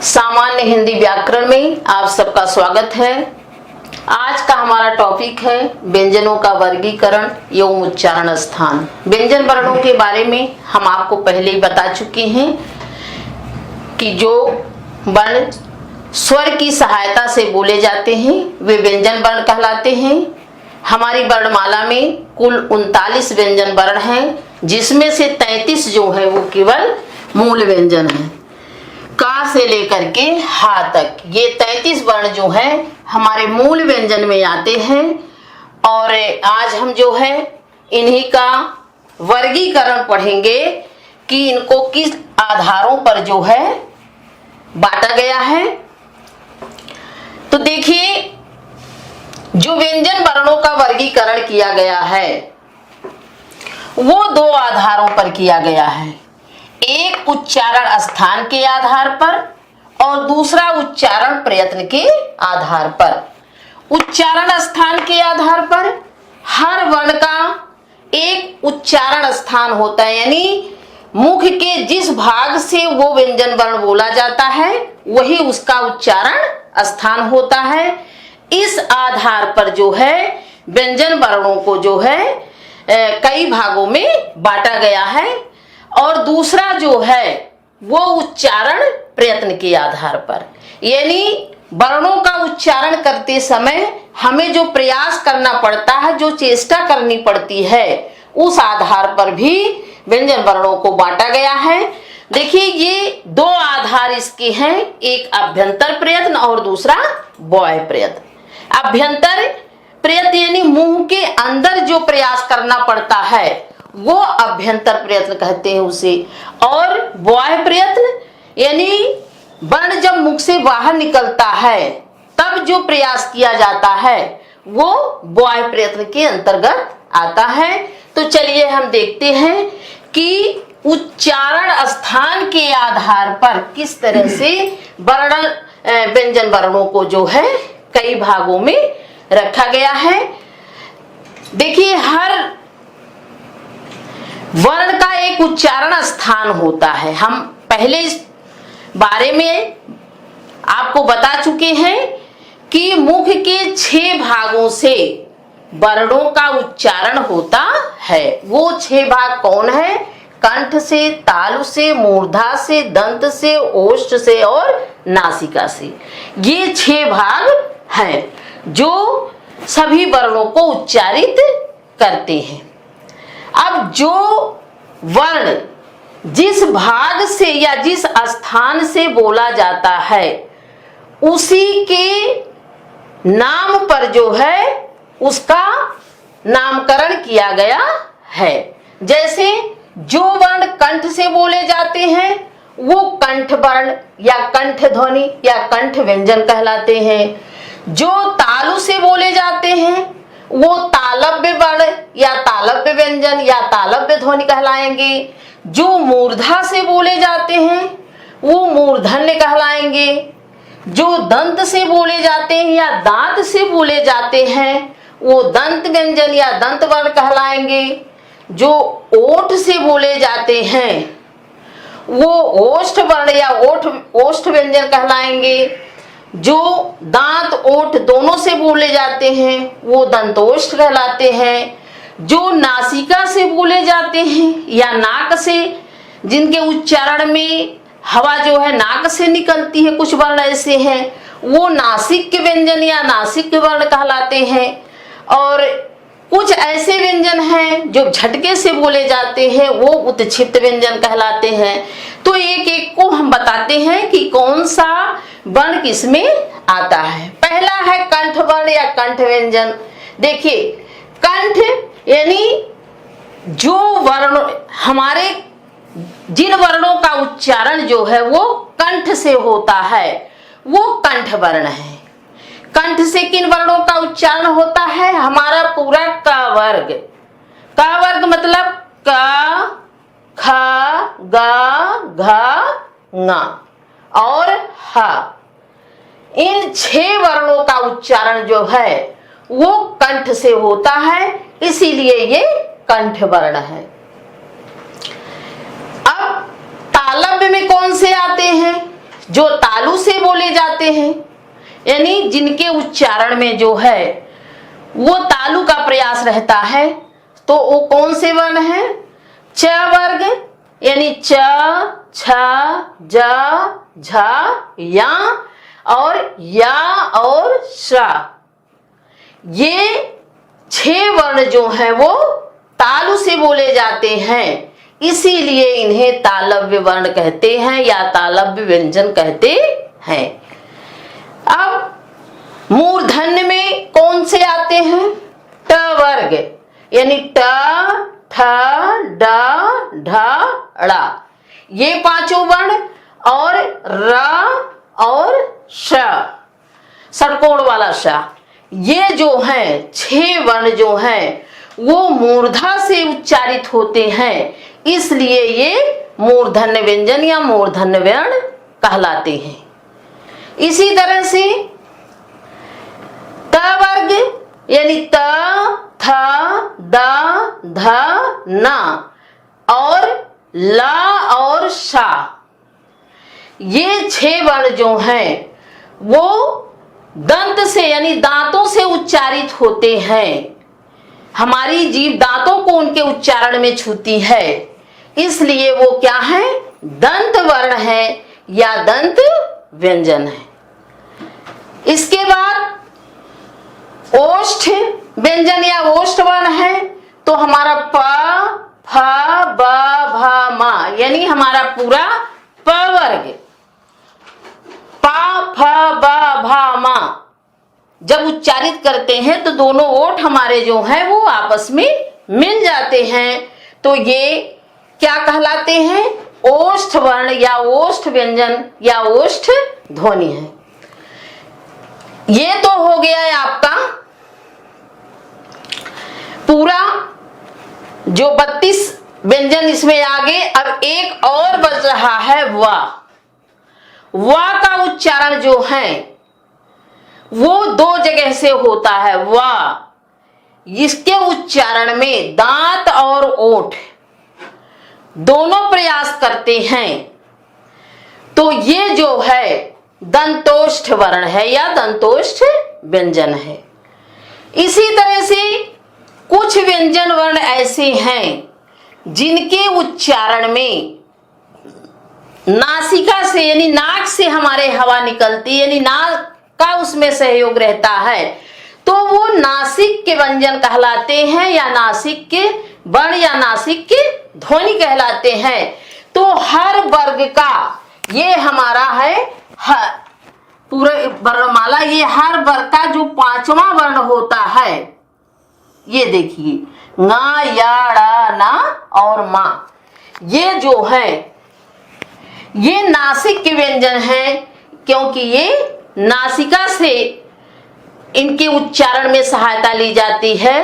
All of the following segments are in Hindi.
सामान्य हिंदी व्याकरण में आप सबका स्वागत है। आज का हमारा टॉपिक है व्यंजनों का वर्गीकरण एवं उच्चारण स्थान। व्यंजन वर्णों के बारे में हम आपको पहले ही बता चुके हैं कि जो वर्ण स्वर की सहायता से बोले जाते हैं वे व्यंजन वर्ण कहलाते हैं। हमारी वर्णमाला में कुल 39 व्यंजन वर्ण हैं, जिसमें से 33 जो है वो केवल मूल व्यंजन है। का से लेकर के हा तक ये 33 वर्ण जो है हमारे मूल व्यंजन में आते हैं। और आज हम जो है इन्हीं का वर्गीकरण पढ़ेंगे कि इनको किस आधारों पर जो है बांटा गया है। तो देखिए, जो व्यंजन वर्णों का वर्गीकरण किया गया है वो दो आधारों पर किया गया है। एक उच्चारण स्थान के आधार पर और दूसरा उच्चारण प्रयत्न के आधार पर। उच्चारण स्थान के आधार पर हर वर्ण का एक उच्चारण स्थान होता है, यानी मुख के जिस भाग से वो व्यंजन वर्ण बोला जाता है वही उसका उच्चारण स्थान होता है। इस आधार पर जो है व्यंजन वर्णों को जो है कई भागों में बांटा गया है। और दूसरा जो है वो उच्चारण प्रयत्न के आधार पर, यानी वर्णों का उच्चारण करते समय हमें जो प्रयास करना पड़ता है, जो चेष्टा करनी पड़ती है, उस आधार पर भी व्यंजन वर्णों को बांटा गया है। देखिए, ये दो आधार इसके हैं, एक अभ्यंतर प्रयत्न और दूसरा बाह्य प्रयत्न। अभ्यंतर प्रयत्न यानी मुंह के अंदर जो प्रयास करना पड़ता है वो अभ्यंतर प्रयत्न कहते हैं उसे। और बाह्य प्रयत्न यानी वर्ण जब मुख से बाहर निकलता है तब जो प्रयास किया जाता है वो बाह्य प्रयत्न के अंतर्गत आता है। तो चलिए हम देखते हैं कि उच्चारण स्थान के आधार पर किस तरह से वर्ण व्यंजन वर्णों को जो है कई भागों में रखा गया है। देखिए, हर वर्ण का एक उच्चारण स्थान होता है। हम पहले इस बारे में आपको बता चुके हैं कि मुख के 6 भागों से वर्णों का उच्चारण होता है। वो 6 भाग कौन है? कंठ से, तालु से, मूर्धा से, दंत से, ओष्ठ से और नासिका से। ये 6 भाग हैं जो सभी वर्णों को उच्चारित करते हैं। अब जो वर्ण जिस भाग से या जिस स्थान से बोला जाता है उसी के नाम पर जो है उसका नामकरण किया गया है। जैसे जो वर्ण कंठ से बोले जाते हैं वो कंठ वर्ण या कंठ ध्वनि या कंठ व्यंजन कहलाते हैं। जो तालु से बोले जाते हैं वो तालव्य वर्ण या तालव्य व्यंजन या तालव्य ध्वनि कहलाएंगे। जो मूर्धा से बोले जाते हैं वो मूर्धन्य कहलाएंगे। जो दंत से बोले जाते हैं या दांत से बोले जाते हैं वो दंत व्यंजन या दंत वर्ण कहलाएंगे। जो ओठ से बोले जाते हैं वो ओष्ठ वर्ण या ओष्ठ व्यंजन कहलाएंगे। जो दांत ओठ दोनों से बोले जाते हैं वो दंतोष्ठ कहलाते हैं। जो नासिका से बोले जाते हैं या नाक से, जिनके उच्चारण में हवा जो है नाक से निकलती है, कुछ वर्ण ऐसे हैं, वो नासिक के व्यंजन या नासिक के वर्ण कहलाते हैं। और कुछ ऐसे व्यंजन हैं जो झटके से बोले जाते हैं, वो उत्क्षिप्त व्यंजन कहलाते हैं। तो एक एक को हम बताते हैं कि कौन सा वर्ण किसमें आता है। पहला है कंठ वर्ण या कंठ व्यंजन। देखिए, कंठ यानी जो वर्ण हमारे जिन वर्णों का उच्चारण जो है वो कंठ से होता है वो कंठ वर्ण है। कंठ से किन वर्णों का उच्चारण होता है? हमारा पूरा क वर्ग। क वर्ग मतलब क, ख, ग, घ, ङ और ह। इन 6 वर्णों का उच्चारण जो है वो कंठ से होता है, इसीलिए ये कंठ वर्ण है। अब तालव्य में कौन से आते हैं? जो तालु से बोले जाते हैं, यानी जिनके उच्चारण में जो है वो तालु का प्रयास रहता है, तो वो कौन से वर्ण है? च वर्ग, यानी च, छ, ज, झ, या और या और श। ये 6 वर्ण जो है वो तालु से बोले जाते हैं, इसीलिए इन्हें तालव्य वर्ण कहते हैं या तालव्य व्यंजन कहते हैं। अब मूर्धन्य में कौन से आते हैं? ट वर्ग, यानी ट, ठ, ड, ढ, ड़, ये 5 वर्ण, और र और श, षटकोण वाला श, ये जो है 6 वर्ण जो हैं वो मूर्धा से उच्चारित होते हैं, इसलिए ये मूर्धन्य व्यंजन या मूर्धन्य वर्ण कहलाते हैं। इसी तरह से त वर्ग, यानी त, थ, द, ध, न, और ल और श, ये 6 वर्ण जो हैं वो दंत से यानी दांतों से उच्चारित होते हैं। हमारी जीभ दांतों को उनके उच्चारण में छूती है, इसलिए वो क्या है? दंत वर्ण है या दंत व्यंजन है। इसके बाद ओष्ठ व्यंजन या ओष्ठ वर्ण है, तो हमारा प, फ, ब, भ, म, यानी हमारा पूरा प वर्ग, प, फ, ब, भ, म जब उच्चारित करते हैं तो दोनों ओठ हमारे जो हैं वो आपस में मिल जाते हैं, तो ये क्या कहलाते हैं? ओष्ठ वर्ण या ओष्ठ व्यंजन या ओष्ठ ध्वनि है। ये तो हो गया है आपका पूरा जो 32 व्यंजन इसमें आगे। अब एक और बच रहा है वा। वा का उच्चारण जो है वो 2 जगह से होता है। वा, इसके उच्चारण में दांत और ओठ दोनों प्रयास करते हैं, तो ये जो है दंतोष्ठ वर्ण है या दंतोष्ठ व्यंजन है। इसी तरह से कुछ व्यंजन वर्ण ऐसे हैं जिनके उच्चारण में नासिका से यानी नाक से हमारे हवा निकलती है, यानी नाक का उसमें सहयोग रहता है, तो वो नासिक के व्यंजन कहलाते हैं या नासिक के वर्ण या नासिक के ध्वनि कहलाते हैं। तो हर वर्ग का ये हमारा है पूरे वर्णमाला, ये हर वर्ग का जो 5वां वर्ण होता है, ये देखिए ना, या, ड़ा, ना और मा, ये जो है ये नासिक के व्यंजन हैं, क्योंकि ये नासिका से इनके उच्चारण में सहायता ली जाती है,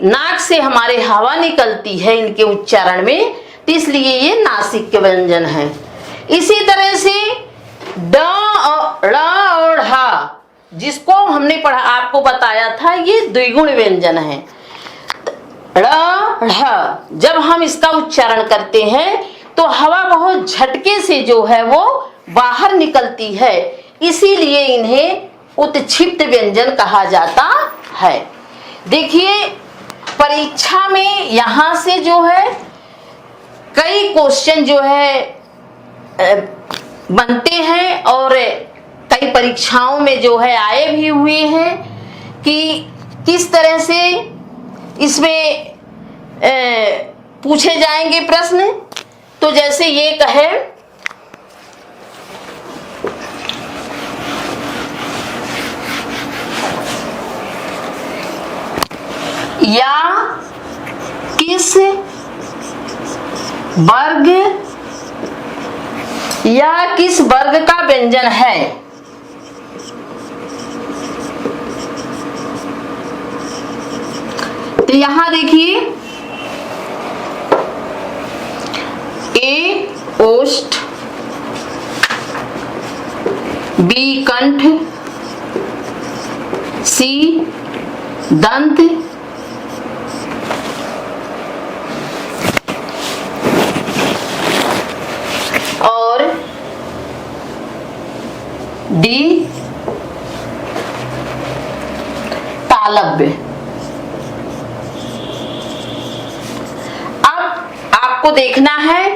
नाक से हमारे हवा निकलती है इनके उच्चारण में, तो इसलिए ये नासिक के व्यंजन है। इसी तरह से ड और ड़ और ढ, जिसको हमने पढ़ा आपको बताया था, ये द्विगुण व्यंजन है। ड़ ढ जब हम इसका उच्चारण करते हैं तो हवा बहुत झटके से जो है वो बाहर निकलती है, इसीलिए इन्हें उत्क्षिप्त व्यंजन कहा जाता है। देखिए परीक्षा में यहां से जो है कई क्वेश्चन जो है बनते हैं और कई परीक्षाओं में जो है आए भी हुए हैं कि किस तरह से इसमें पूछे जाएंगे प्रश्न। तो जैसे ये कहे या किस वर्ग या किस वर्ग का व्यंजन है, तो यहां देखिए ए ओष्ठ, बी कंठ, सी दंत, और डी तालव्य। अब आपको देखना है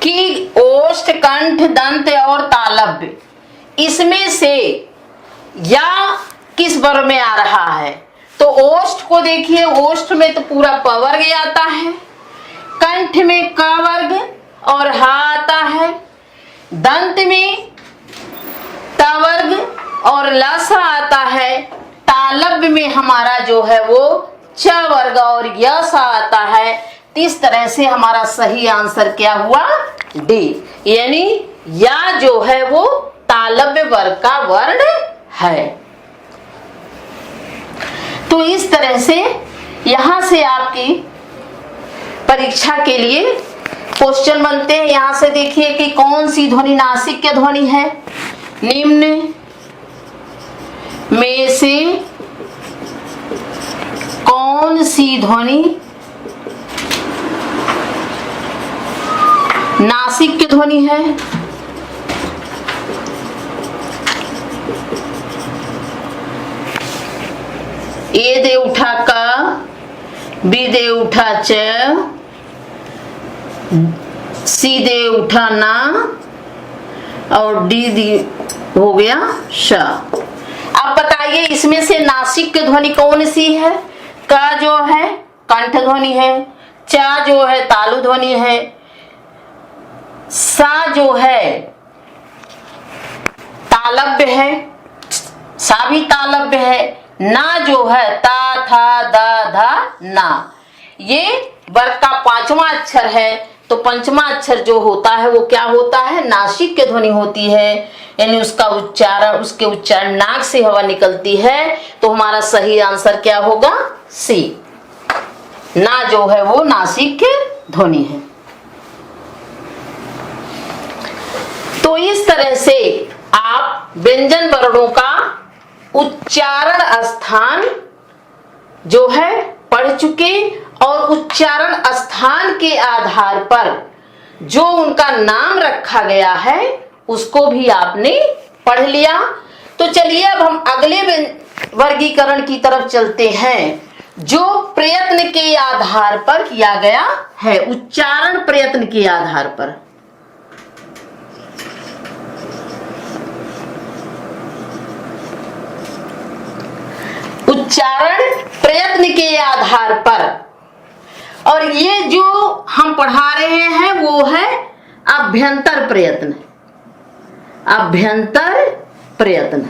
कि ओष्ठ, कंठ, दंत और तालव्य इसमें से या किस वर्ग में आ रहा है। तो ओष्ठ को देखिए, ओष्ठ में तो पूरा प वर्ग आता है, कंठ में क वर्ग और हा आता है, दंत में त वर्ग और लसा आता है, तालव्य में हमारा जो है वो च वर्ग और यस आता है। इस तरह से हमारा सही आंसर क्या हुआ, डी, यानी या जो है वो तालव्य वर्ग का वर्ण है। तो इस तरह से यहां से आपकी परीक्षा के लिए क्वेश्चन बनते हैं। यहां से देखिए कि कौन सी ध्वनि नासिक्य ध्वनि है। निम्न में से कौन सी ध्वनि नासिक्य ध्वनि है। ए दे उठा क, बी दे उठा च, सी दे उठा ना और डी दी हो गया श। अब बताइए इसमें से नासिक्य ध्वनि कौन सी है। क जो है कंठ ध्वनि है, च जो है तालु ध्वनि है, सा जो है तालव्य है, सा भी तालव्य है, ना जो है ता था दा धा ना, ये वर्ग का पांचवा अक्षर है। तो पंचमा अक्षर जो होता है वो क्या होता है, नासिक्य ध्वनि होती है, यानी उसका उच्चारण, उसके उच्चारण नाक से हवा निकलती है। तो हमारा सही आंसर क्या होगा, सी, ना जो है वो नासिक्य ध्वनि है। तो इस तरह से आप व्यंजन वर्णों का उच्चारण स्थान जो है पढ़ चुके और उच्चारण स्थान के आधार पर जो उनका नाम रखा गया है उसको भी आपने पढ़ लिया। तो चलिए अब हम अगले वर्गीकरण की तरफ चलते हैं जो प्रयत्न के आधार पर किया गया है, उच्चारण प्रयत्न के आधार पर। उच्चारण प्रयत्न के आधार पर, और ये जो हम पढ़ा रहे हैं वो है अभ्यंतर प्रयत्न। अभ्यंतर प्रयत्न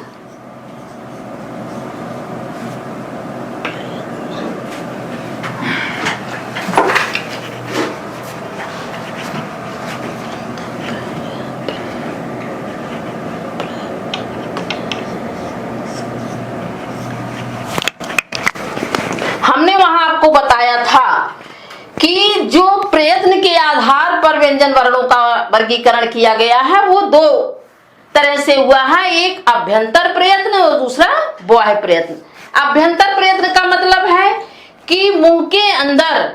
हमने वहां आपको बताया था कि जो प्रयत्न के आधार पर व्यंजन वर्णों का वर्गीकरण किया गया है वो दो तरह से हुआ है, एक अभ्यंतर प्रयत्न और दूसरा बाह्य प्रयत्न। अभ्यंतर प्रयत्न का मतलब है कि मुंह के अंदर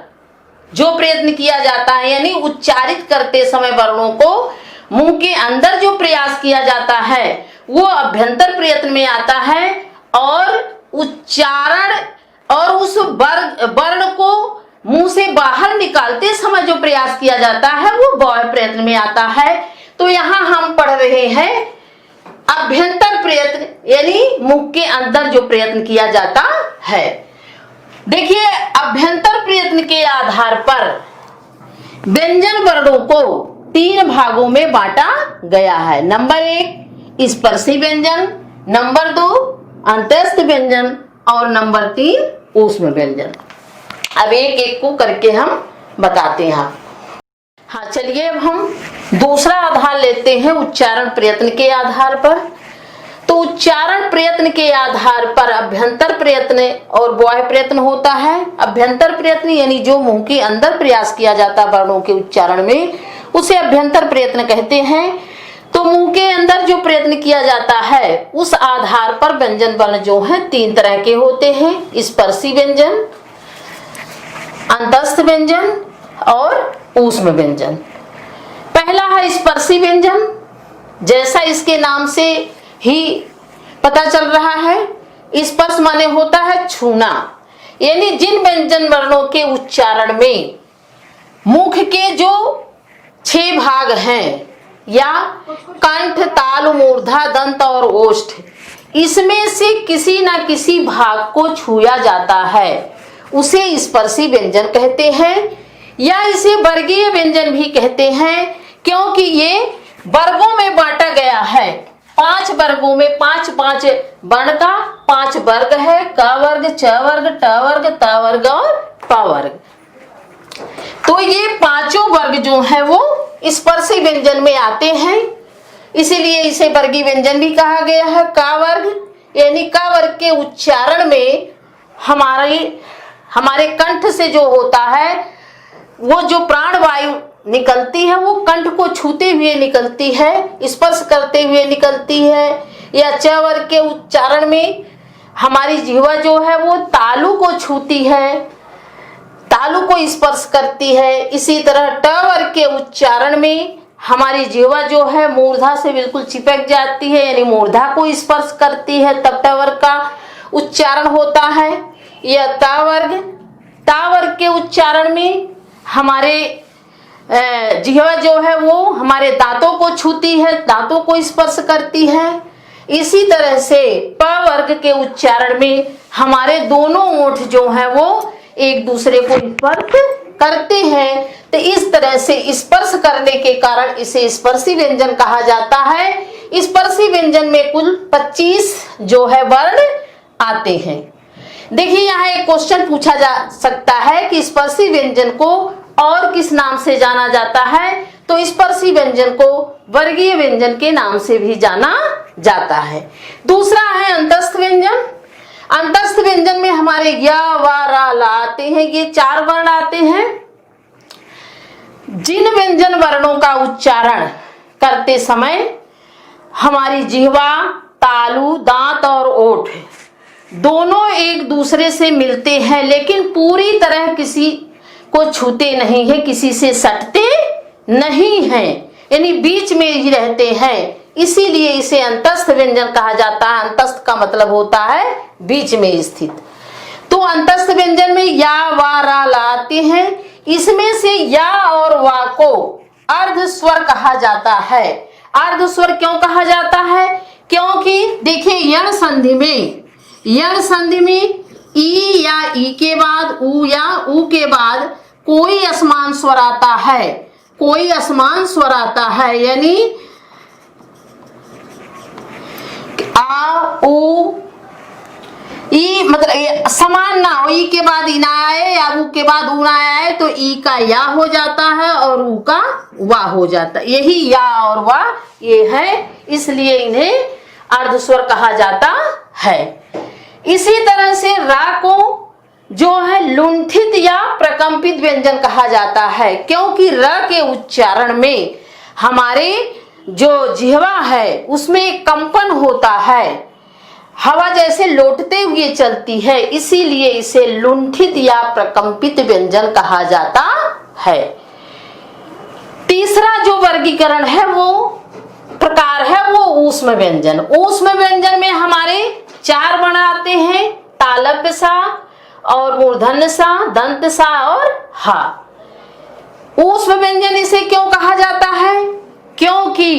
जो प्रयत्न किया जाता है, यानी उच्चारित करते समय वर्णों को मुंह के अंदर जो प्रयास किया जाता है वो अभ्यंतर प्रयत्न में आता है, और उच्चारण और उस वर्ण को मुंह से बाहर निकालते समय जो प्रयास किया जाता है वो बाह्य प्रयत्न में आता है। तो यहाँ हम पढ़ रहे हैं अभ्यंतर प्रयत्न, यानी मुंह के अंदर जो प्रयत्न किया जाता है। देखिए अभ्यंतर प्रयत्न के आधार पर व्यंजन वर्णों को तीन भागों में बांटा गया है। नंबर 1 स्पर्शी व्यंजन, नंबर 2 अंतस्थ व्यंजन और नंबर 3 ऊष्म व्यंजन। अब एक एक को करके हम बताते हैं। हाँ चलिए अब हम दूसरा आधार लेते हैं उच्चारण प्रयत्न के आधार पर। तो उच्चारण प्रयत्न के आधार पर अभ्यंतर प्रयत्न और बाह्य प्रयत्न होता है। अभ्यंतर प्रयत्न यानी जो मुंह के अंदर प्रयास किया जाता है वर्णों के उच्चारण में, उसे अभ्यंतर प्रयत्न कहते हैं। तो मुंह के अंदर जो प्रयत्न किया जाता है उस आधार पर व्यंजन वर्ण जो है तीन तरह के होते हैं, स्पर्शी व्यंजन, अंतस्थ व्यंजन और ऊष्म व्यंजन। पहला है स्पर्शी व्यंजन। जैसा इसके नाम से ही पता चल रहा है। स्पर्श माने होता है छूना, यानी जिन व्यंजन वर्णों के उच्चारण में मुख के जो 6 भाग हैं या कंठ, तालु, मूर्धा, दंत और ओष्ठ, इसमें से किसी न किसी भाग को छुआ जाता है, उसे स्पर्शी व्यंजन कहते हैं, या इसे वर्गीय व्यंजन भी कहते हैं, क्योंकि ये वर्गों में बांटा गया है। 5 वर्गों में 5 वर्ण का 5 वर्ग है, क वर्ग, च वर्ग, ट वर्ग, त वर्ग और प वर्ग। तो ये 5 वर्ग जो है वो स्पर्शी व्यंजन में आते हैं, इसीलिए इसे वर्गीय व्यंजन भी कहा गया है। क वर्ग यानी क वर्ग के उच्चारण में हमारे कंठ से जो होता है, वो जो प्राण वायु निकलती है वो कंठ को छूते हुए निकलती है, स्पर्श करते हुए निकलती है। या च वर्ग के उच्चारण में हमारी जिह्वा जो है वो तालु को छूती है, तालु को स्पर्श करती है। इसी तरह ट वर्ग के उच्चारण में हमारी जिह्वा जो है मूर्धा से बिल्कुल चिपक जाती है, यानी मूर्धा को स्पर्श करती है, तब ट वर्ग का उच्चारण होता है। यह ता वर्ग के उच्चारण में हमारे जिह्वा जो है वो हमारे दांतों को छूती है, दांतों को स्पर्श करती है। इसी तरह से प वर्ग के उच्चारण में हमारे दोनों ओंठ जो है वो एक दूसरे को स्पर्श करते हैं। तो इस तरह से स्पर्श करने के कारण इसे स्पर्शी व्यंजन कहा जाता है। स्पर्शी व्यंजन में कुल 25 जो है वर्ण आते हैं। देखिए यहाँ एक क्वेश्चन पूछा जा सकता है कि स्पर्शी व्यंजन को और किस नाम से जाना जाता है, तो स्पर्शी व्यंजन को वर्गीय व्यंजन के नाम से भी जाना जाता है। दूसरा है अंतस्थ व्यंजन। अंतस्थ व्यंजन में हमारे य, व, र, ला आते हैं, ये 4 वर्ण आते हैं। जिन व्यंजन वर्णों का उच्चारण करते समय हमारी जिह्वा, तालु, दांत और ओठ दोनों एक दूसरे से मिलते हैं, लेकिन पूरी तरह किसी को छूते नहीं है, किसी से सटते नहीं हैं, यानी बीच में ही रहते हैं, इसीलिए इसे अंतस्थ व्यंजन कहा जाता है। अंतस्थ का मतलब होता है बीच में स्थित। तो अंतस्थ व्यंजन में या, वा, रा, ला आते हैं। इसमें से या और वा को अर्ध स्वर कहा जाता है। अर्ध स्वर क्यों कहा जाता है? क्योंकि देखिए यण संधि में ई या ई के बाद उ या उ के बाद कोई असमान स्वर आता है, कोई असमान स्वर आता है, यानी आ उ ई मतलब समान ना हो, ई के बाद ई ना आए या उ के बाद उ ना आए तो ई का या हो जाता है और उ का वा हो जाता है। यही या और वा ये है, इसलिए इन्हें अर्धस्वर कहा जाता है। इसी तरह से रा को जो है लुंठित या प्रकंपित व्यंजन कहा जाता है, क्योंकि र के उच्चारण में हमारे जो जिह्वा है उसमें कंपन होता है, हवा जैसे लौटते हुए चलती है, इसीलिए इसे लुंठित या प्रकंपित व्यंजन कहा जाता है। तीसरा जो वर्गीकरण है वो प्रकार है वो ऊष्म व्यंजन। ऊष्म व्यंजन में हमारे 4 वर्ण आते हैं, तालव्य सा और मूर्धन्य सा, दंत सा और हा। ऊष्म व्यंजन इसे क्यों कहा जाता है? क्योंकि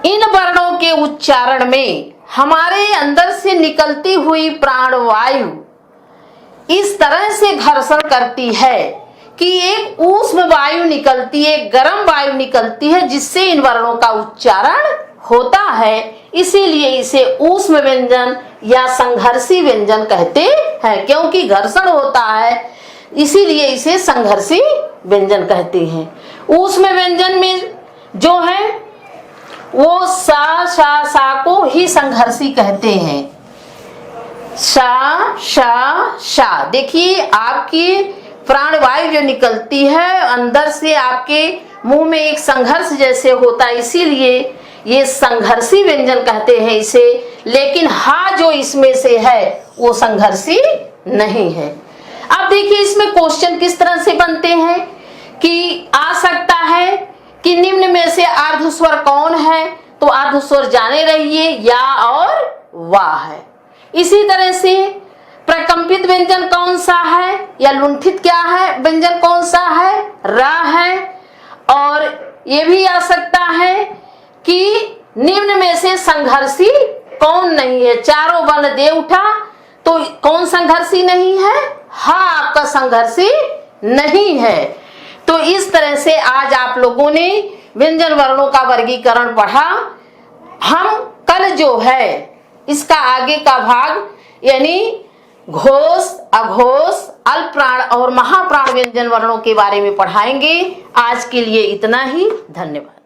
इन वर्णों के उच्चारण में हमारे अंदर से निकलती हुई प्राणवायु इस तरह से घर्षण करती है कि एक ऊष्म वायु निकलती है, गर्म वायु निकलती है, जिससे इन वर्णों का उच्चारण होता है। इसीलिए इसे ऊष्म व्यंजन या संघर्षी व्यंजन कहते हैं, क्योंकि घर्षण होता है, इसीलिए इसे संघर्षी व्यंजन कहते हैं। ऊष्म व्यंजन में जो है वो सा, शा, सा को ही संघर्षी कहते हैं। शा, शा, शा। देखिए आपकी प्राणवायु जो निकलती है अंदर से आपके मुंह में एक संघर्ष जैसे होता है, इसीलिए ये संघर्षी व्यंजन कहते हैं इसे। लेकिन हा जो इसमें से है वो संघर्षी नहीं है। अब देखिए इसमें क्वेश्चन किस तरह से बनते हैं कि आ सकता है कि निम्न में से अर्धस्वर कौन है, तो अर्ध स्वर जाने रहिए, या और वा है। इसी तरह से प्रकंपित व्यंजन कौन सा है, या लुंठित क्या है व्यंजन कौन सा है, रा है। और ये भी आ सकता है कि निम्न में से संघर्षी कौन नहीं है। चारों वर्ण दे उठा तो कौन संघर्षी नहीं है, हा आपका संघर्षी नहीं है। तो इस तरह से आज आप लोगों ने व्यंजन वर्णों का वर्गीकरण पढ़ा। हम कल जो है इसका आगे का भाग यानी घोष, अघोष, अल्प प्राण और महाप्राण व्यंजन वर्णों के बारे में पढ़ाएंगे। आज के लिए इतना ही, धन्यवाद।